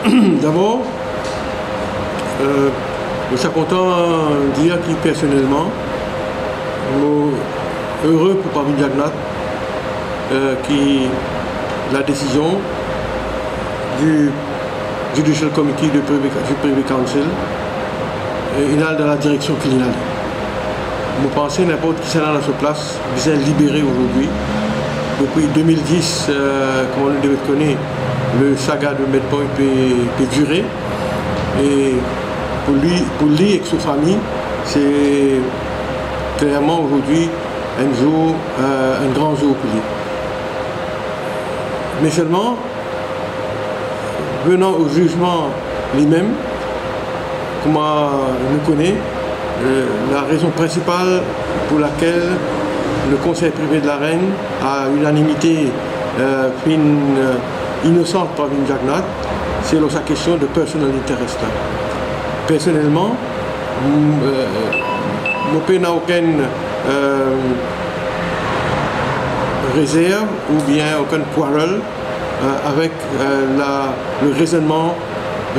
D'abord, je suis content de dire que personnellement, je suis heureux pour Pravin Jagnnath qui la décision du Judicial Committee du Privy Council il a dans la direction qu'il a. Je pense que n'importe qui s'en a dans sa place, bien libéré aujourd'hui. Depuis 2010, comme on le devait connaître, le saga de Medpoint peut durer. Et pour lui et sa famille, c'est clairement aujourd'hui un grand jour pour lui. Mais seulement, venant au jugement lui-même, comme on nous connaît, la raison principale pour laquelle le Conseil privé de la Reine, à unanimité, innocente Pravin Jagnnath, c'est sa question de personal interest. Personnellement, je n'ai aucune réserve ou bien aucun quarrel avec le raisonnement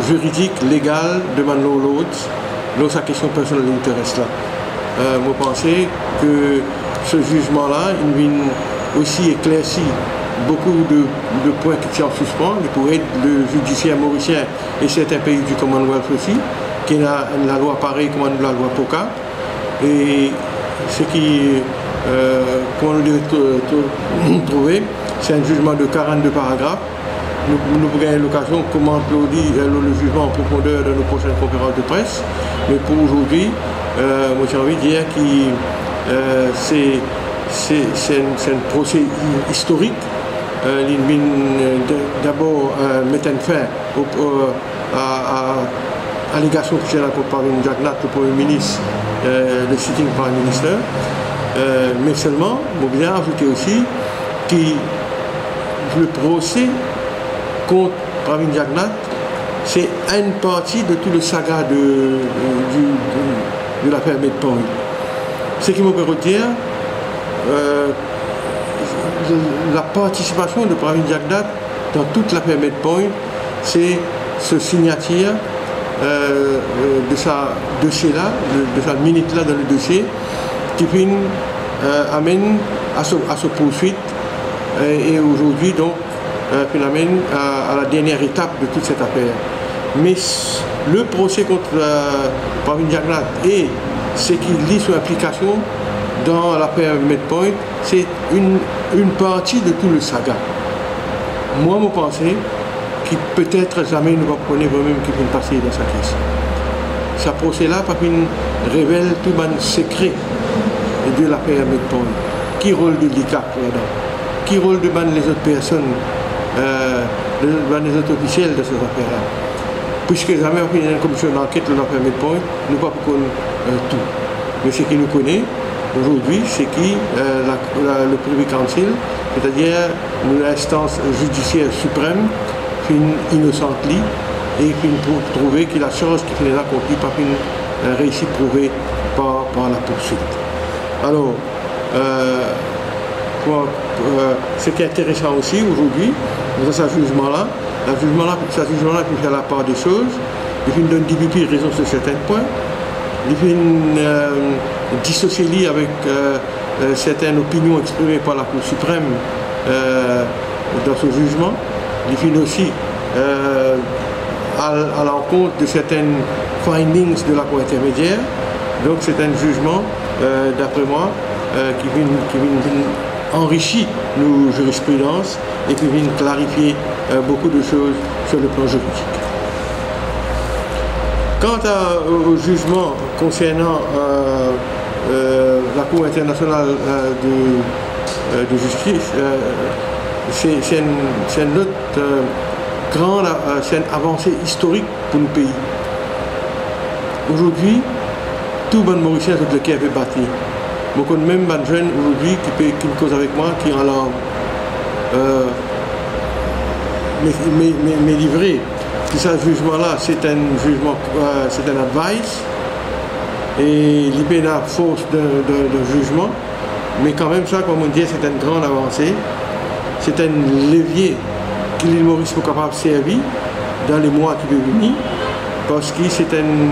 juridique, légal de Manlo Lodz dans sa question personnelle interest là. Je pense que ce jugement-là, il vient aussi éclaircir beaucoup de points qui sont en suspens pour aider le judiciaire mauricien et certains pays du Commonwealth aussi, qui a la loi pareille comme la loi POCA. Et ce qui, comment nous devons trouver, c'est un jugement de 42 paragraphes. Nous pourrons gagner l'occasion, comme applaudir le jugement en profondeur de nos prochaines conférences de presse. Mais pour aujourd'hui, moi j'ai envie de dire que c'est un procès historique. D'abord mettre un fin à l'allégation qui est là pour Pravin Jagnnath, le Premier ministre, le sitting Prime Minister. Mais seulement, je veux bien ajouter aussi que le procès contre Pravin Jagnnath, c'est une partie de tout le saga de l'affaire Medpoint. Ce qui me peut dire, la participation de Pravin Jagnnath dans toute l'affaire Medpoint, c'est ce signature de sa dossier-là, de sa minute-là dans le dossier, qui amène à sa poursuite et aujourd'hui donc amène à la dernière étape de toute cette affaire. Mais le procès contre Pravin Jagnnath et ce qui lie son implication dans l'affaire Medpoint, c'est une partie de tout le saga. Moi, je pense que peut-être jamais nous va connaître vraiment qui peut passer dans sa caisse. Ce procès-là, révèle tout le secret de l'affaire Medpoint. Qui rôle de l'ICAC là-dedans? Qui rôle de les autres personnes, les autres officiels de cette affaire-là? Puisque jamais on fait une commission d'enquête de l'affaire Medpoint, nous ne pouvons pas connaître tout. Mais ce qui nous connaît aujourd'hui, c'est que le Privy Council, c'est-à-dire l'instance judiciaire suprême, fait une innocente et pour trouver que la chose qui fait là contre lui pas réussi à prouver par la poursuite. Alors, ce qui est intéressant aussi aujourd'hui, dans ce jugement-là, ce jugement-là peut faire la part des choses, il donne des raisons sur certains points, il dissocier avec certaines opinions exprimées par la Cour suprême dans ce jugement, il aussi à l'encontre de certaines findings de la Cour intermédiaire. Donc c'est un jugement, d'après moi, qui vient enrichir nos jurisprudences et qui vient clarifier beaucoup de choses sur le plan juridique. Quant au jugement concernant la Cour internationale de justice, c'est une autre grande avancée historique pour le pays. Aujourd'hui, tout le Mauricien sur lequel il est battu. Beaucoup de même jeunes aujourd'hui qui me causent avec moi, qui ont alors mais livré. Ce jugement-là, c'est un jugement, c'est un advice, et il a force de jugement, mais quand même ça, comme on dit, c'est une grande avancée, c'est un levier que l'île Maurice est capable de servir dans les mois qui vont venir, parce que c'est une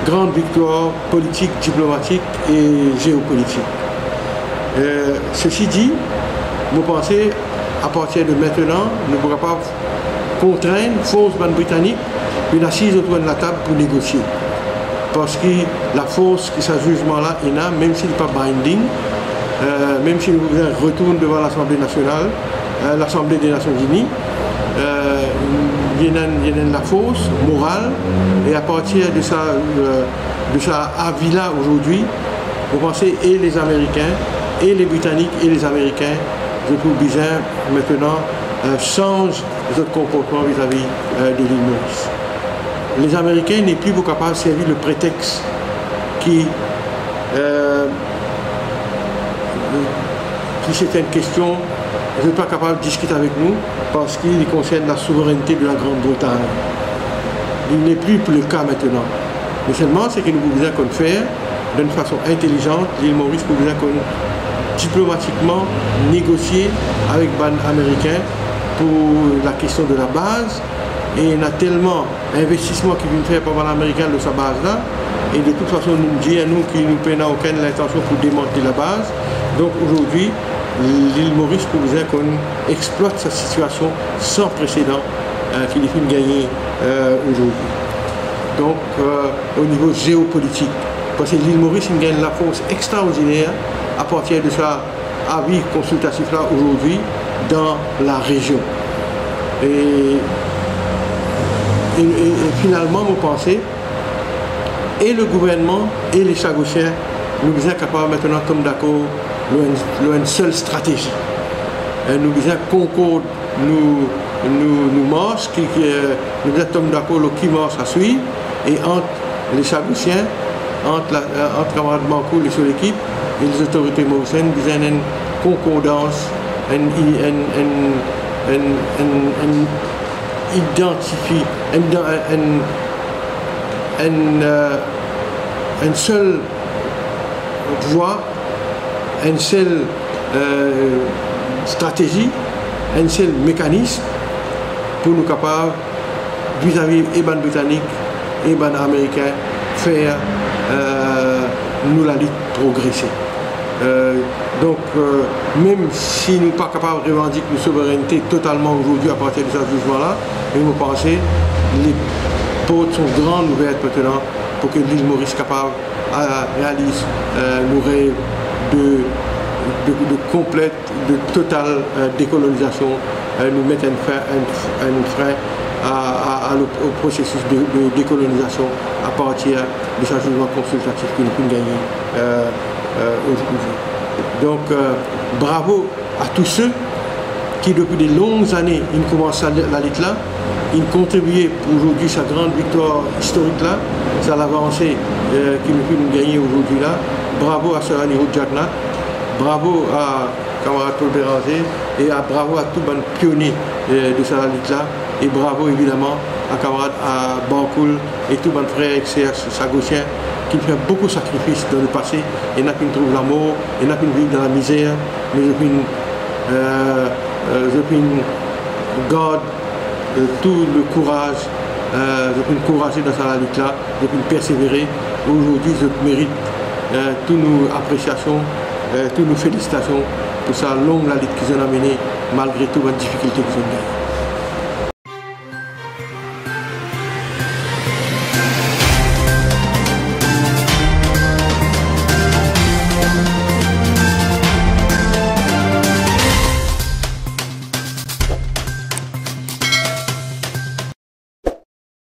grande victoire politique, diplomatique et géopolitique. Ceci dit, vous pensez, à partir de maintenant, nous ne pourrons pas contraindre force britannique une assise autour de la table pour négocier. Parce que la force que ce jugement-là est là, même s'il n'est pas binding, même s'il retourne devant l'Assemblée nationale, l'Assemblée des Nations Unies, il y a la force morale, et à partir de ça avis-là aujourd'hui, vous pensez, et les Américains, et les Britanniques, et les Américains, je trouve bizarre, maintenant, changent leur comportement vis-à-vis de l'île Maurice. Les Américains n'est plus capables de servir le prétexte qui c'est une question, ils ne sont pas capables de discuter avec nous parce qu'il concerne la souveraineté de la Grande-Bretagne. Il n'est plus le cas maintenant. Mais seulement, c'est que nous pouvons qu'on faire d'une façon intelligente, l'île Maurice peut qu'on diplomatiquement négocier avec les Américains pour la question de la base. Et il y a tellement d'investissements qui viennent faire par l'Américain de sa base-là. Et de toute façon, nous disons à nous qu'il nous prennent aucune intention pour démonter la base. Donc aujourd'hui, l'île Maurice pour vous dire qu'on exploite sa situation sans précédent qu'il est gagner aujourd'hui. Donc au niveau géopolitique, parce que l'île Maurice gagne la force extraordinaire à partir de sa avis consultatif là aujourd'hui dans la région. Et finalement, vous pensez, et le gouvernement et les Chagossiens, nous sommes capables maintenant de tomber d'accord une seule stratégie. Nous sommes concorde, nous marche, nous sommes d'accord qui marche à suivre, et entre les Chagossiens, entre camarades Banco, les sur l'équipe, et les autorités mauriciennes, nous avons une concordance, une seule voie, une seule stratégie, un seul mécanisme pour nous capables, vis-à-vis des Britanniques et des Américains, faire nous la lutte progresser. Donc, même si nous ne sommes pas capables de revendiquer une souveraineté totalement aujourd'hui à partir de ce jugement-là, nous pensons que les portes sont grandes ouvertes maintenant pour que l'île Maurice capable réalise nos rêves de complète, de totale décolonisation, nous mettre un frein au processus de décolonisation à partir de ce jugement consultatif que nous pouvons gagner aujourd'hui. Donc, bravo à tous ceux qui, depuis de longues années, ils commencent la lutte là, ils contribuent pour aujourd'hui sa grande victoire historique là, ça l'avancée que nous pouvons gagner aujourd'hui là. Bravo à Sir Anirudh Jagannath, bravo à camarade Paul Béranger et bravo à tous les pionniers de cette lutte là, et bravo évidemment à camarade à Bancoul et tous les frères ex Chagossiens qui font beaucoup de sacrifices dans le passé et n'a pu trouver la mort, et n'a pu vivre dans la misère, mais je puis garder tout le courage, je peux encourager dans cette lutte là, je peux persévérer. Aujourd'hui, je mérite toutes nos appréciations, toutes nos félicitations pour sa longue lutte qu'ils ont amenée malgré toutes les difficultés qu'ils ont gagnées.